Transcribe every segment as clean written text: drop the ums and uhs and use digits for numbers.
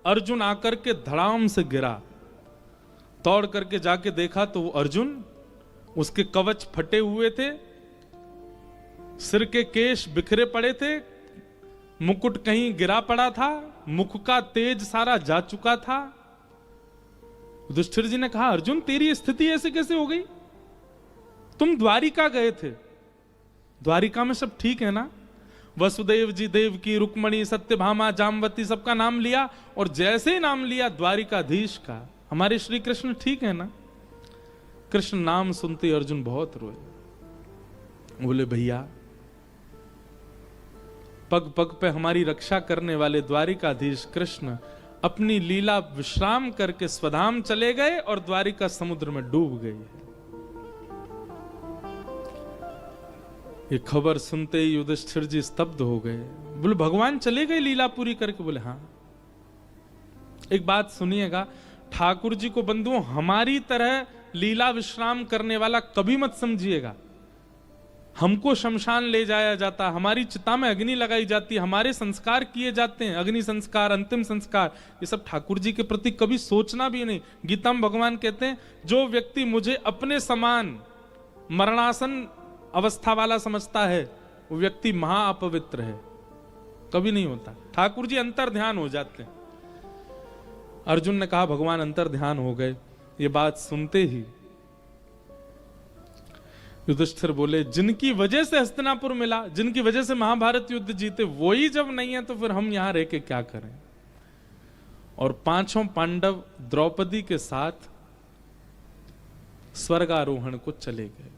अर्जुन आकर के धड़ाम से गिरा। दौड़ करके जाके देखा तो वो अर्जुन, उसके कवच फटे हुए थे, सिर के केश बिखरे पड़े थे, मुकुट कहीं गिरा पड़ा था, मुख का तेज सारा जा चुका था। युधिष्ठिर जी ने कहा, अर्जुन तेरी स्थिति ऐसे कैसे हो गई? तुम द्वारिका गए थे, द्वारिका में सब ठीक है ना? वसुदेव जी, देवकी, रुक्मणी, सत्यभामा, जामवती, सबका नाम लिया, और जैसे ही नाम लिया द्वारिकाधीश का, हमारे श्री कृष्ण ठीक है ना? कृष्ण नाम सुनते अर्जुन बहुत रोए। बोले, भैया पग पग पे हमारी रक्षा करने वाले द्वारिकाधीश कृष्ण अपनी लीला विश्राम करके स्वधाम चले गए और द्वारिका समुद्र में डूब गई है। ये खबर सुनते ही युधिष्ठिर जी स्तब्ध हो गए। बोले, भगवान चले गए लीला पूरी करके? बोले, हाँ। एक बात सुनिएगा, ठाकुर जी को बंधुओं हमारी तरह लीला विश्राम करने वाला कभी मत समझिएगा। हमको शमशान ले जाया जाता, हमारी चिता में अग्नि लगाई जाती, हमारे संस्कार किए जाते हैं, अग्नि संस्कार, अंतिम संस्कार, ये सब ठाकुर जी के प्रति कभी सोचना भी नहीं। गीता में भगवान कहते हैं, जो व्यक्ति मुझे अपने समान मरणासन अवस्था वाला समझता है वो व्यक्ति महा अपवित्र है। कभी नहीं होता। ठाकुर जी अंतर ध्यान हो जाते हैं। अर्जुन ने कहा, भगवान अंतर ध्यान हो गए। ये बात सुनते ही युधिष्ठिर बोले, जिनकी वजह से हस्तिनापुर मिला, जिनकी वजह से महाभारत युद्ध जीते, वो ही जब नहीं है तो फिर हम यहां रह के क्या करें? और पांचों पांडव द्रौपदी के साथ स्वर्गारोहण को चले गए।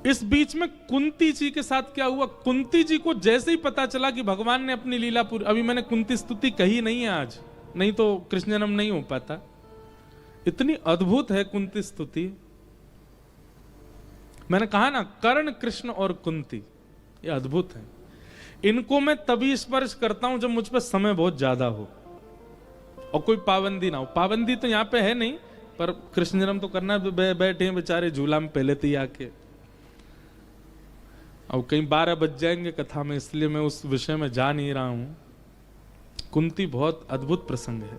इस बीच में कुंती जी के साथ क्या हुआ? कुंती जी को जैसे ही पता चला कि भगवान ने अपनी लीला पूरी, अभी मैंने कुंती स्तुति कही नहीं है आज, नहीं तो कृष्ण जन्म नहीं हो पाता। इतनी अद्भुत है कुंती स्तुति। मैंने कहा ना, कर्ण, कृष्ण और कुंती ये अद्भुत है। इनको मैं तभी स्पर्श करता हूं जब मुझ पर समय बहुत ज्यादा हो और कोई पाबंदी ना हो। पाबंदी तो यहां पे है नहीं, पर कृष्ण जन्म तो करना, बैठे हैं बेचारे झूला में पहले तो ही आके। अब कहीं 12 बज जाएंगे कथा में, इसलिए मैं उस विषय में जा नहीं रहा हूं। कुंती बहुत अद्भुत प्रसंग है।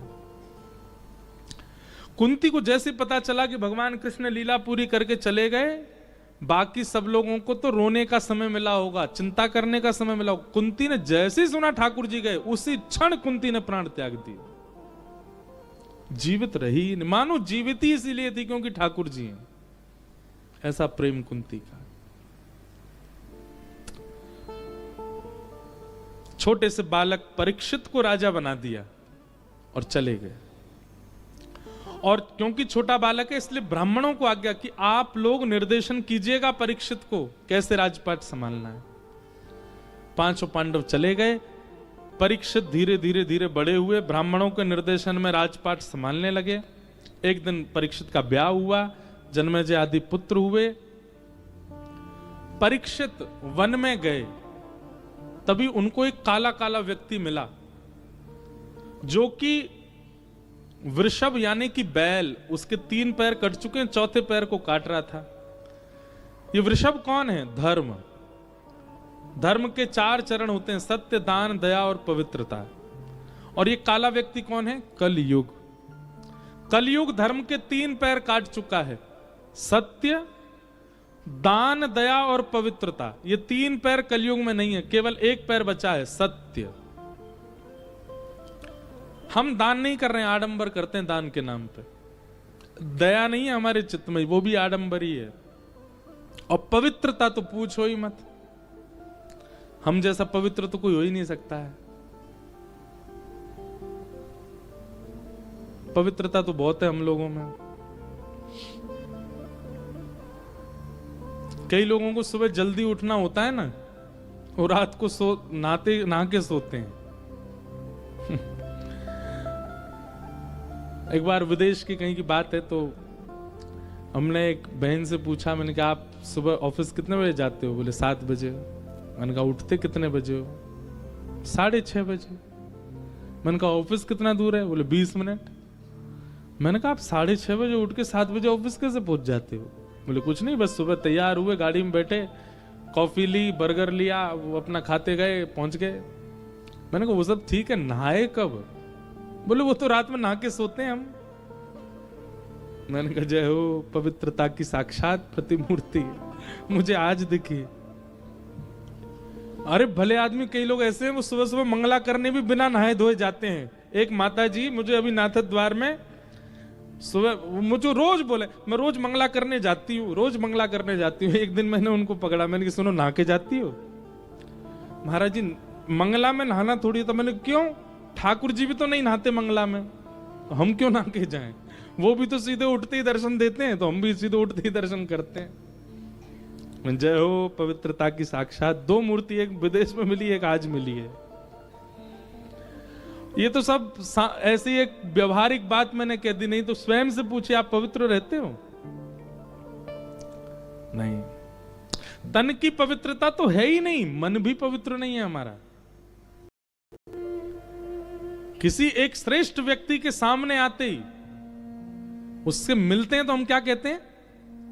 कुंती को जैसे पता चला कि भगवान कृष्ण लीला पूरी करके चले गए, बाकी सब लोगों को तो रोने का समय मिला होगा, चिंता करने का समय मिला होगा। कुंती ने जैसे ही सुना ठाकुर जी गए, उसी क्षण कुंती ने प्राण त्याग दिए। जीवित रही, मानो जीवित ही इसीलिए थी क्योंकि ठाकुर जी हैं। ऐसा प्रेम कुंती का। छोटे से बालक परीक्षित को राजा बना दिया और चले गए। और क्योंकि छोटा बालक है इसलिए ब्राह्मणों को आज्ञा कि आप लोग निर्देशन कीजिएगा परीक्षित को कैसे राजपाट संभालना है। पांचों पांडव चले गए। परीक्षित धीरे धीरे धीरे बड़े हुए, ब्राह्मणों के निर्देशन में राजपाट संभालने लगे। एक दिन परीक्षित का ब्याह हुआ, जन्मेजय आदि पुत्र हुए। परीक्षित वन में गए, तभी उनको एक काला काला व्यक्ति मिला जो कि वृषभ यानी कि बैल, उसके 3 पैर कट चुके हैं, चौथे पैर को काट रहा था। ये वृषभ कौन है? धर्म। धर्म के 4 चरण होते हैं, सत्य, दान, दया और पवित्रता। और ये काला व्यक्ति कौन है? कलयुग। कलयुग धर्म के 3 पैर काट चुका है, सत्य, दान, दया और पवित्रता। ये 3 पैर कलयुग में नहीं है, केवल 1 पैर बचा है, सत्य। हम दान नहीं कर रहे हैं, आडंबर करते हैं दान के नाम पे। दया नहीं है हमारे चित्त में, वो भी आडंबर ही है। और पवित्रता तो पूछो ही मत, हम जैसा पवित्र तो कोई हो ही नहीं सकता है। पवित्रता तो बहुत है हम लोगों में। कई लोगों को सुबह जल्दी उठना होता है ना, और रात को नहा के सोते हैं। एक बार विदेश की कहीं की बात है, तो हमने एक बहन से पूछा, मैंने कहा आप सुबह ऑफिस कितने बजे जाते हो? बोले 7 बजे। मैंने कहा उठते कितने बजे हो? 6:30 बजे। मैंने कहा ऑफिस कितना दूर है? बोले 20 मिनट। मैंने कहा आप 6:30 बजे उठ के 7 बजे ऑफिस कैसे पहुंच जाते हो? बोले कुछ नहीं, बस सुबह तैयार हुए, गाड़ी में बैठे, कॉफी ली, बर्गर लिया, वो अपना खाते गए, पहुंच गए। मैंने कहा वो सब ठीक है, नहाए कब? बोले वो तो रात में नहा के सोते हैं हम। मैंने कहा जय हो, पवित्रता की साक्षात प्रतिमूर्ति मुझे आज दिखी। अरे भले आदमी, कई लोग ऐसे हैं वो सुबह सुबह मंगला करने भी बिना नहाए धोए जाते हैं। एक माता जी मुझे अभी नाथद द्वार में सुबह मुझे रोज बोले, मैं रोज मंगला करने जाती हूँ, रोज मंगला करने जाती हूँ। एक दिन मैंने उनको पकड़ा, मैंने कहा सुनो, नहा के जाती हो? महाराज जी मंगला में नहाना थोड़ी। तो मैंने क्यों, ठाकुर जी भी तो नहीं नहाते मंगला में, तो हम क्यों नहा के जाएं? वो भी तो सीधे उठते ही दर्शन देते हैं, तो हम भी सीधे उठते ही दर्शन करते हैं। जय हो, पवित्रता की साक्षात। दो मूर्ति, एक विदेश में मिली, एक आज मिली है। ये तो सब ऐसी एक व्यवहारिक बात मैंने कह दी, नहीं तो स्वयं से पूछे आप पवित्र रहते हो? नहीं, तन की पवित्रता तो है ही नहीं, मन भी पवित्र नहीं है हमारा। किसी एक श्रेष्ठ व्यक्ति के सामने आते ही उससे मिलते हैं तो हम क्या कहते हैं?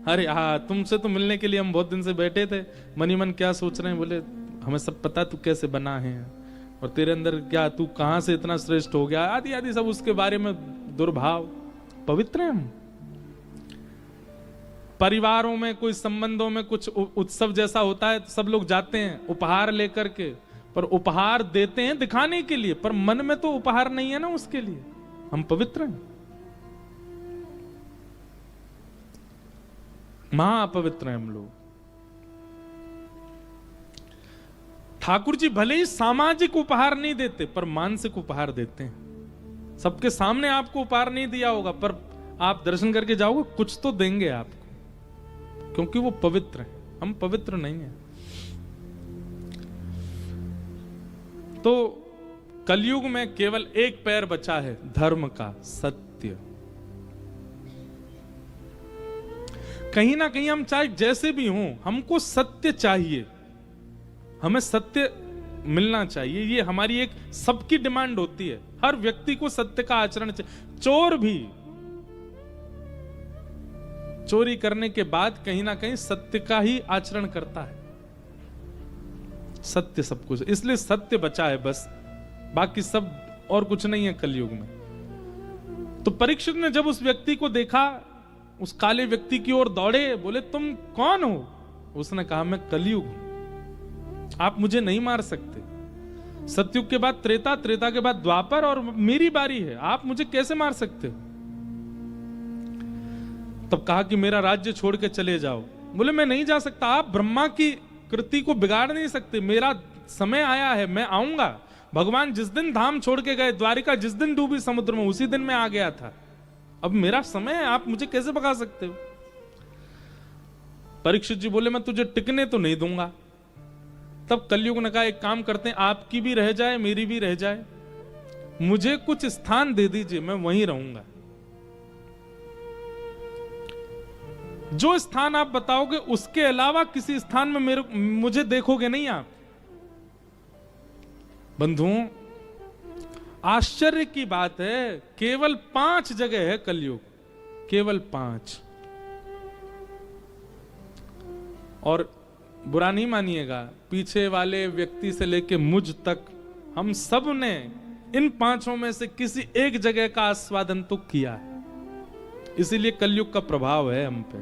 अरे हाँ, तुमसे तो मिलने के लिए हम बहुत दिन से बैठे थे, मन ही मन क्या सोच रहे हैं? बोले हमें सब पता तू कैसे बना है और तेरे अंदर क्या, तू कहां से इतना श्रेष्ठ हो गया, आदि आदि सब उसके बारे में दुर्भाव। पवित्र हैं हम। परिवारों में कोई संबंधों में कुछ उत्सव जैसा होता है तो सब लोग जाते हैं उपहार लेकर के, पर उपहार देते हैं दिखाने के लिए, पर मन में तो उपहार नहीं है ना उसके लिए। हम पवित्र हैं, महाअपवित्र हैं हम लोग। ठाकुर जी भले ही सामाजिक उपहार नहीं देते पर मानसिक उपहार देते हैं। सबके सामने आपको उपहार नहीं दिया होगा, पर आप दर्शन करके जाओगे कुछ तो देंगे आपको, क्योंकि वो पवित्र हैं, हम पवित्र नहीं हैं। तो कलयुग में केवल एक पैर बचा है धर्म का, सत्य। कहीं ना कहीं हम चाहे जैसे भी हों, हमको सत्य चाहिए, हमें सत्य मिलना चाहिए। ये हमारी एक सबकी डिमांड होती है। हर व्यक्ति को सत्य का आचरण चाहिए। चोर भी चोरी करने के बाद कहीं ना कहीं सत्य का ही आचरण करता है। सत्य सब कुछ, इसलिए सत्य बचा है बस, बाकी सब और कुछ नहीं है कलयुग में। तो परीक्षित ने जब उस व्यक्ति को देखा, उस काले व्यक्ति की ओर दौड़े, बोले तुम कौन हो? उसने कहा मैं कलयुग हूं, आप मुझे नहीं मार सकते। सतयुग के बाद त्रेता, त्रेता के बाद द्वापर और मेरी बारी है, आप मुझे कैसे मार सकते हो? तब कहा कि मेरा राज्य छोड़ के चले जाओ। बोले मैं नहीं जा सकता, आप ब्रह्मा की कृति को बिगाड़ नहीं सकते, मेरा समय आया है, मैं आऊंगा। भगवान जिस दिन धाम छोड़ के गए, द्वारिका जिस दिन डूबी समुद्र में, उसी दिन मैं आ गया था। अब मेरा समय है, आप मुझे कैसे भगा सकते हो? परीक्षित जी बोले मैं तुझे टिकने तो नहीं दूंगा। तब कलयुग ने कहा एक काम करते हैं, आपकी भी रह जाए मेरी भी रह जाए, मुझे कुछ स्थान दे दीजिए, मैं वहीं रहूंगा। जो स्थान आप बताओगे उसके अलावा किसी स्थान में मुझे देखोगे नहीं आप। बंधुओं, आश्चर्य की बात है, केवल 5 जगह है कलयुग, केवल 5। और बुरा नहीं मानिएगा, पीछे वाले व्यक्ति से लेके मुझ तक हम सब ने इन 5 में से किसी एक जगह का आस्वादन तो किया है। इसीलिए कलयुग का प्रभाव है हम पे।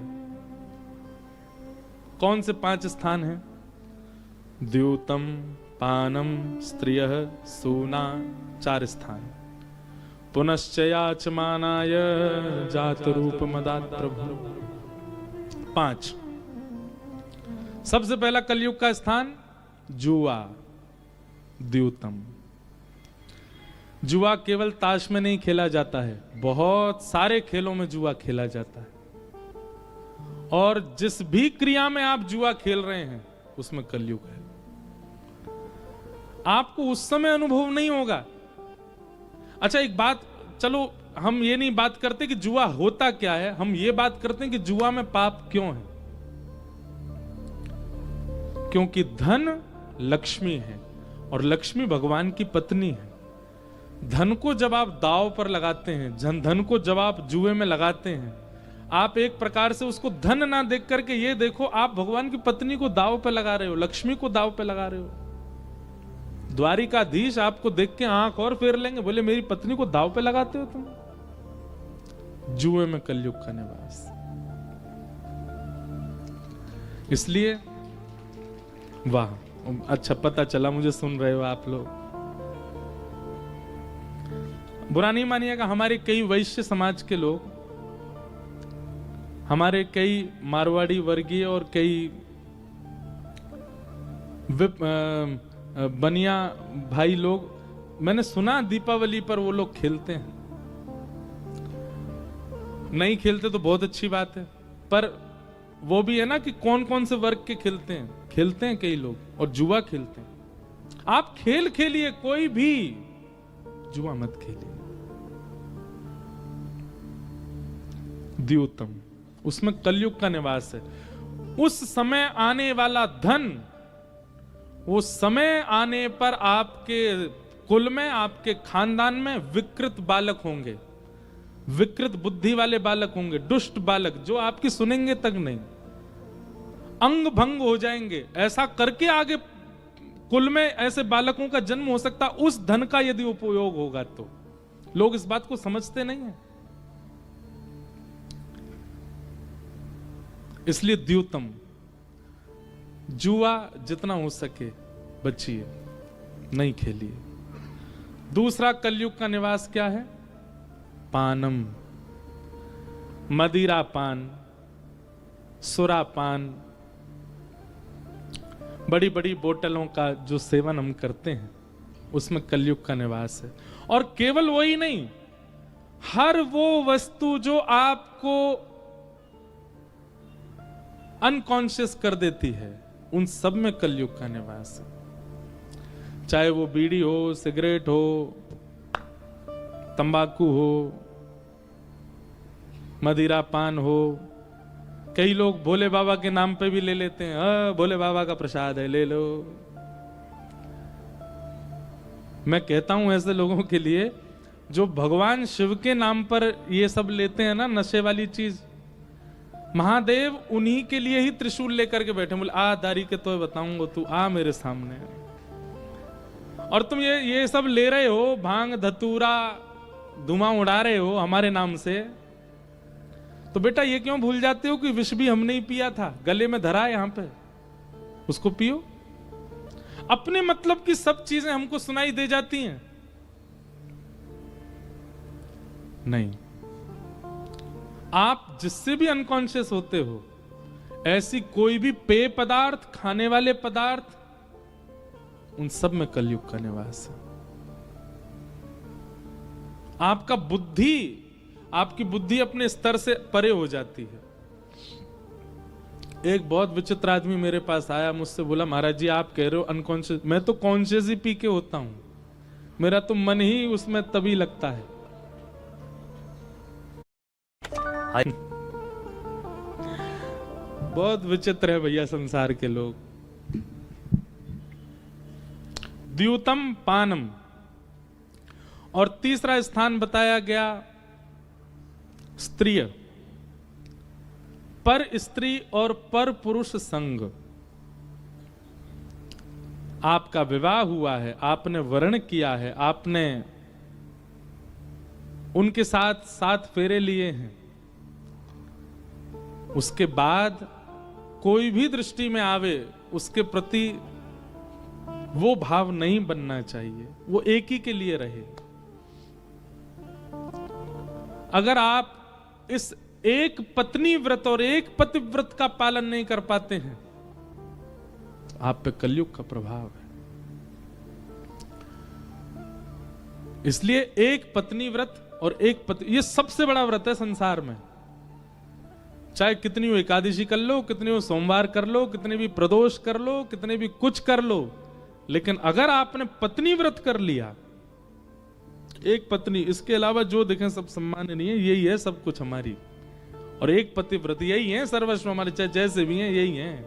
कौन से 5 स्थान हैं? द्यूतम, पानम, स्त्रियः, सूना, 4 स्थान। पुनश्चयाचमानाय जात रूप मदात प्रभु, 5। सबसे पहला कलयुग का स्थान जुआ, द्यूतम। जुआ केवल ताश में नहीं खेला जाता है, बहुत सारे खेलों में जुआ खेला जाता है। और जिस भी क्रिया में आप जुआ खेल रहे हैं उसमें कलयुग है। आपको उस समय अनुभव नहीं होगा। अच्छा एक बात, चलो हम ये नहीं बात करते कि जुआ होता क्या है, हम ये बात करते हैं कि जुआ में पाप क्यों है। क्योंकि धन लक्ष्मी है और लक्ष्मी भगवान की पत्नी है। धन को जब आप दांव पर लगाते हैं, धन को जब आप जुए में लगाते हैं, आप एक प्रकार से उसको धन ना देख करके ये देखो आप भगवान की पत्नी को दांव पे लगा रहे हो, लक्ष्मी को दांव पे लगा रहे हो। द्वारिकाधीश आपको देख के आंख और फेर लेंगे, बोले मेरी पत्नी को दाव पे लगाते हो तुम। जुए में कलयुग का निवास। इसलिए वाह, अच्छा पता चला मुझे, सुन रहे हो आप लोग। बुरा नहीं मानिएगा, हमारे कई वैश्य समाज के लोग, हमारे कई मारवाड़ी वर्गीय और कई बनिया भाई लोग, मैंने सुना दीपावली पर वो लोग खेलते हैं। नहीं खेलते तो बहुत अच्छी बात है, पर वो भी है ना कि कौन कौन से वर्ग के खेलते हैं कई लोग, और जुआ खेलते हैं। आप खेल खेलिए, कोई भी जुआ मत खेलिए। द्योतम, उसमें कलयुग का निवास है। उस समय आने वाला धन, वो समय आने पर आपके कुल में, आपके खानदान में विकृत बालक होंगे, विकृत बुद्धि वाले बालक होंगे, दुष्ट बालक जो आपकी सुनेंगे तक नहीं, अंग भंग हो जाएंगे। ऐसा करके आगे कुल में ऐसे बालकों का जन्म हो सकता, उस धन का यदि उपयोग होगा तो। लोग इस बात को समझते नहीं है। इसलिए द्योतम, जुआ जितना हो सके बचिए, नहीं खेलिए। दूसरा कलयुग का निवास क्या है? पानम, मदिरा पान, सुरा पान, बड़ी बड़ी बोतलों का जो सेवन हम करते हैं, उसमें कलयुग का निवास है। और केवल वही नहीं, हर वो वस्तु जो आपको अनकॉन्शियस कर देती है, उन सब में कलयुग का निवास है। चाहे वो बीड़ी हो, सिगरेट हो, तंबाकू हो, मदिरा पान हो। कई लोग भोले बाबा के नाम पे भी ले लेते हैं, भोले बाबा का प्रसाद है, ले लो। मैं कहता हूं ऐसे लोगों के लिए जो भगवान शिव के नाम पर ये सब लेते हैं ना, नशे वाली चीज, महादेव उन्हीं के लिए ही त्रिशूल लेकर के बैठे, बोले आ दारी के तो बताऊंगा, तू आ मेरे सामने। और तुम ये सब ले रहे हो, भांग धतूरा धुआं उड़ा रहे हो हमारे नाम से, तो बेटा ये क्यों भूल जाते हो कि विष भी हमने ही पिया था, गले में धरा है यहां पे, उसको पियो। अपने मतलब की सब चीजें हमको सुनाई दे जाती हैं। नहीं, आप जिससे भी अनकॉन्शियस होते हो, ऐसी कोई भी पेय पदार्थ, खाने वाले पदार्थ, उन सब में कलयुग का निवास है। आपका बुद्धि, आपकी बुद्धि अपने स्तर से परे हो जाती है। एक बहुत विचित्र आदमी मेरे पास आया, मुझसे बोला महाराज जी आप कह रहे हो अनकॉन्शियस, मैं तो कॉन्शियस ही पी के होता हूं, मेरा तो मन ही उसमें तभी लगता है। बहुत विचित्र है भैया संसार के लोग। द्यूतम पानम। और तीसरा स्थान बताया गया स्त्रीय, पर स्त्री और पर पुरुष संग। आपका विवाह हुआ है, आपने वर्ण किया है, आपने उनके साथ 7 फेरे लिए हैं, उसके बाद कोई भी दृष्टि में आवे, उसके प्रति वो भाव नहीं बनना चाहिए, वो एक ही के लिए रहे। अगर आप इस एक पत्नी व्रत और एक पतिव्रत का पालन नहीं कर पाते हैं, आप पे कलयुग का प्रभाव है। इसलिए एक पत्नी व्रत और एक पति, ये सबसे बड़ा व्रत है संसार में। चाहे कितनी हो एकादशी कर लो, कितनी हो सोमवार कर लो, कितने भी प्रदोष कर लो, कितने भी कुछ कर लो, लेकिन अगर आपने पत्नी व्रत कर लिया, एक पत्नी, इसके अलावा जो देखें सब सम्मान नहीं है, यही है सब कुछ हमारी, और एक पतिव्रत यही है सर्वस्व हमारे, चाहे जैसे भी हैं यही हैं।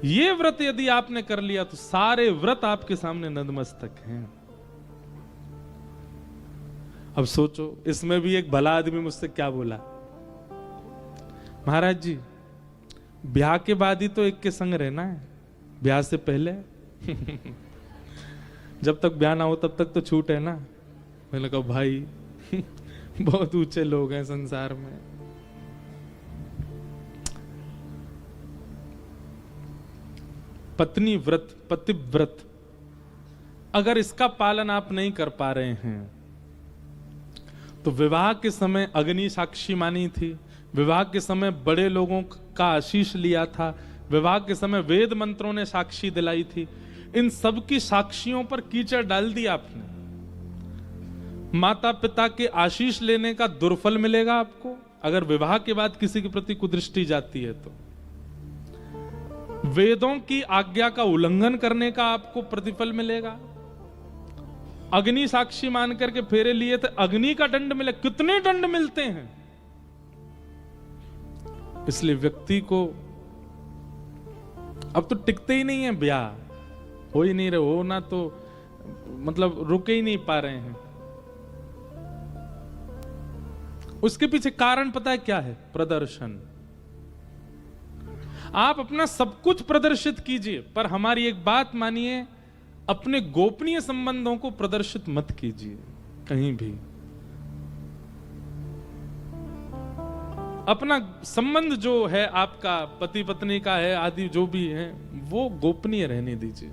ये व्रत यदि आपने कर लिया तो सारे व्रत आपके सामने नतमस्तक हैं। अब सोचो, इसमें भी एक भला आदमी मुझसे क्या बोला, महाराज जी ब्याह के बाद ही तो एक के संग रहना है, ब्याह से पहले जब तक ब्याह ना हो तब तक तो छूट है ना। मैंने कहा भाई बहुत ऊंचे लोग हैं संसार में। पत्नी व्रत, पतिव्रत, अगर इसका पालन आप नहीं कर पा रहे हैं तो विवाह के समय अग्नि साक्षी मानी थी, विवाह के समय बड़े लोगों का आशीष लिया था, विवाह के समय वेद मंत्रों ने साक्षी दिलाई थी, इन सब की साक्षियों पर कीचड़ डाल दिया आपने। माता पिता के आशीष लेने का दुर्फल मिलेगा आपको अगर विवाह के बाद किसी के प्रति कुदृष्टि जाती है तो। वेदों की आज्ञा का उल्लंघन करने का आपको प्रतिफल मिलेगा। अग्नि साक्षी मान करके फेरे लिए थे, अग्नि का दंड मिले, कितने दंड मिलते हैं। इसलिए व्यक्ति को अब तो टिकते ही नहीं है ब्याह, हो ही नहीं रहे, हो ना तो मतलब रुके ही नहीं पा रहे हैं। उसके पीछे कारण पता है क्या है? प्रदर्शन। आप अपना सब कुछ प्रदर्शित कीजिए, पर हमारी एक बात मानिए, अपने गोपनीय संबंधों को प्रदर्शित मत कीजिए कहीं भी। अपना संबंध जो है आपका पति पत्नी का है आदि जो भी है वो गोपनीय रहने दीजिए।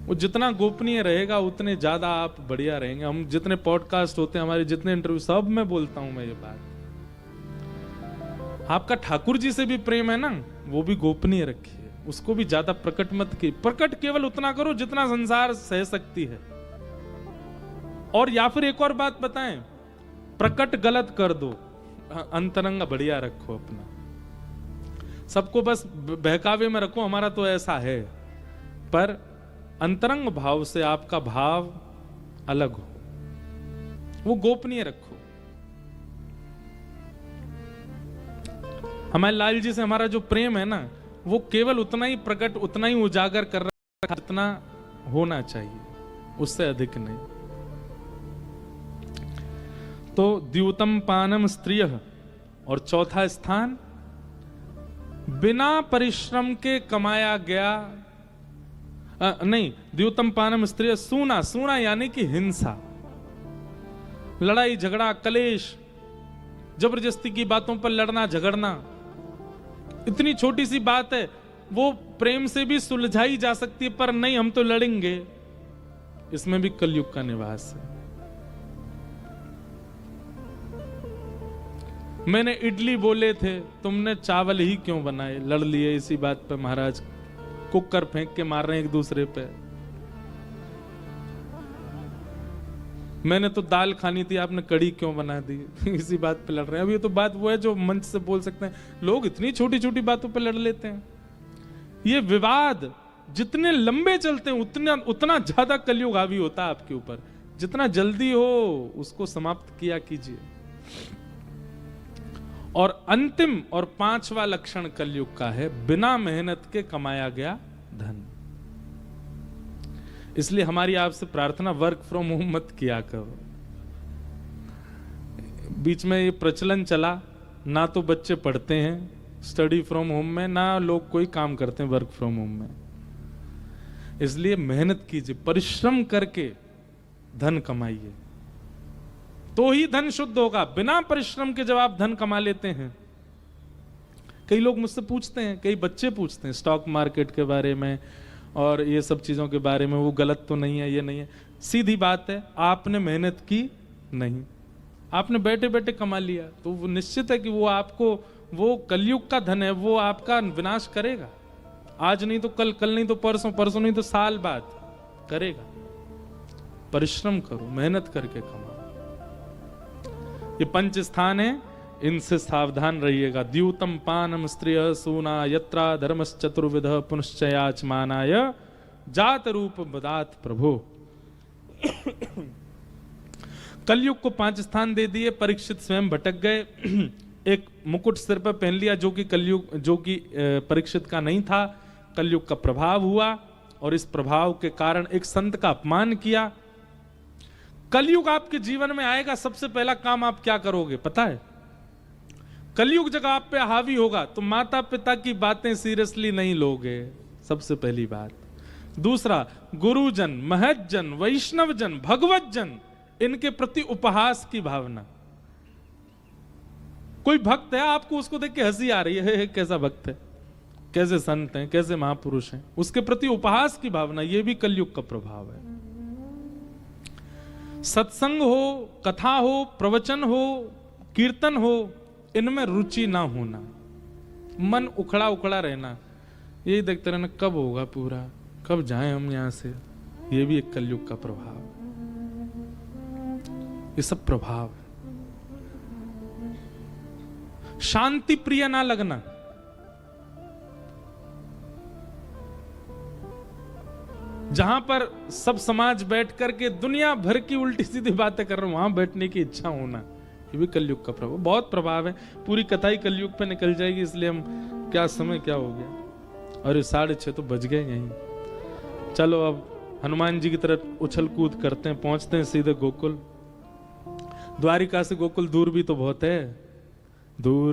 वो जितना गोपनीय रहेगा उतने ज्यादा आप बढ़िया रहेंगे। हम जितने पॉडकास्ट होते हैं हमारे, जितने इंटरव्यू, सब में बोलता हूं मैं ये बात। आपका ठाकुर जी से भी प्रेम है ना, वो भी गोपनीय रखिए, उसको भी ज्यादा प्रकट मत कीजिए। प्रकट केवल उतना करो जितना संसार सह सकती है। और या फिर एक और बात बताएं, प्रकट गलत कर दो, अंतरंग बढ़िया रखो अपना। सबको बस बहकावे में रखो, हमारा तो ऐसा है, पर अंतरंग भाव से आपका भाव अलग हो, वो गोपनीय रखो। हमारे लाल जी से हमारा जो प्रेम है ना, वो केवल उतना ही प्रकट, उतना ही उजागर कर रहा है जितना होना चाहिए, उससे अधिक नहीं। तो द्यूतम पानम स्त्रियः, और चौथा स्थान बिना परिश्रम के कमाया गया नहीं, द्यूतम पानम स्त्रियः सूना, सूना यानी कि हिंसा, लड़ाई झगड़ा कलेश, जबरदस्ती की बातों पर लड़ना झगड़ना। इतनी छोटी सी बात है, वो प्रेम से भी सुलझाई जा सकती है, पर नहीं हम तो लड़ेंगे, इसमें भी कलयुग का निवास है। मैंने इडली बोले थे, तुमने चावल ही क्यों बनाए, लड़ लिए इसी बात पे महाराज, कुकर फेंक के मार रहे हैं एक दूसरे पे। मैंने तो दाल खानी थी, आपने कड़ी क्यों बना दी इसी बात पे लड़ रहे हैं। अब ये तो बात वो है जो मंच से बोल सकते हैं, लोग इतनी छोटी छोटी बातों पे लड़ लेते हैं। ये विवाद जितने लंबे चलते हैं उतना ज्यादा कलयुग हावी होता है आपके ऊपर। जितना जल्दी हो उसको समाप्त किया कीजिए। और अंतिम और पांचवा लक्षण कलयुग का है, बिना मेहनत के कमाया गया धन। इसलिए हमारी आपसे प्रार्थना, वर्क फ्रॉम होम मत किया करो। बीच में ये प्रचलन चला, ना तो बच्चे पढ़ते हैं स्टडी फ्रॉम होम में, ना लोग कोई काम करते हैं वर्क फ्रॉम होम में। इसलिए मेहनत कीजिए, परिश्रम करके धन कमाइए, तो ही धन शुद्ध होगा। बिना परिश्रम के जब आप धन कमा लेते हैं, कई लोग मुझसे पूछते हैं, कई बच्चे पूछते हैं स्टॉक मार्केट के बारे में और ये सब चीजों के बारे में, वो गलत तो नहीं है, ये नहीं है। सीधी बात है, आपने मेहनत की नहीं, आपने बैठे बैठे कमा लिया, तो वो निश्चित है कि वो आपको, वो कलयुग का धन है, वो आपका विनाश करेगा। आज नहीं तो कल, कल नहीं तो परसों, परसों नहीं तो साल बाद करेगा। परिश्रम करो, मेहनत करके कमाओ। ये पंच स्थान है, इनसे सावधान रहिएगा। द्यूतम पानम स्त्रियः सूना यत्रा धर्मश्चतुर्विधः पुनश्चयाचमानाय जात रूप बदात प्रभो। कलयुग को 5 स्थान दे दिए, परीक्षित स्वयं भटक गए। एक मुकुट सिर पर पहन लिया जो कि कलयुग, जो कि परीक्षित का नहीं था। कलयुग का प्रभाव हुआ और इस प्रभाव के कारण एक संत का अपमान किया। कलयुग आपके जीवन में आएगा, सबसे पहला काम आप क्या करोगे पता है? कलयुग जब आप पे हावी होगा तो माता पिता की बातें सीरियसली नहीं लोगे, सबसे पहली बात। दूसरा, गुरुजन, महज्जन, वैष्णवजन, भगवतजन, इनके प्रति उपहास की भावना। कोई भक्त है, आपको उसको देख के हंसी आ रही है, कैसा भक्त है, कैसे संत हैं, कैसे महापुरुष हैं, उसके प्रति उपहास की भावना, यह भी कलयुग का प्रभाव है। सत्संग हो, कथा हो, प्रवचन हो, कीर्तन हो, इनमें रुचि ना होना, मन उखड़ा उखड़ा रहना, यही देखते रहना कब होगा पूरा, कब जाएं हम यहां से, ये भी एक कलयुग का प्रभाव, ये सब प्रभाव है। शांति प्रिय ना लगना, जहां पर सब समाज बैठ करके दुनिया भर की उल्टी सीधी बातें कर रहे हो, वहां बैठने की इच्छा होना, ये भी कलयुग का प्रभाव, बहुत प्रभाव है। पूरी कथा ही कलयुग पे निकल जाएगी, इसलिए हम क्या समय क्या हो गया, और 6:30 तो बज गए यहीं। चलो अब हनुमान जी की तरफ उछल कूद करते हैं, पहुंचते हैं सीधे गोकुल। द्वारिका से गोकुल दूर भी तो बहुत है, दूर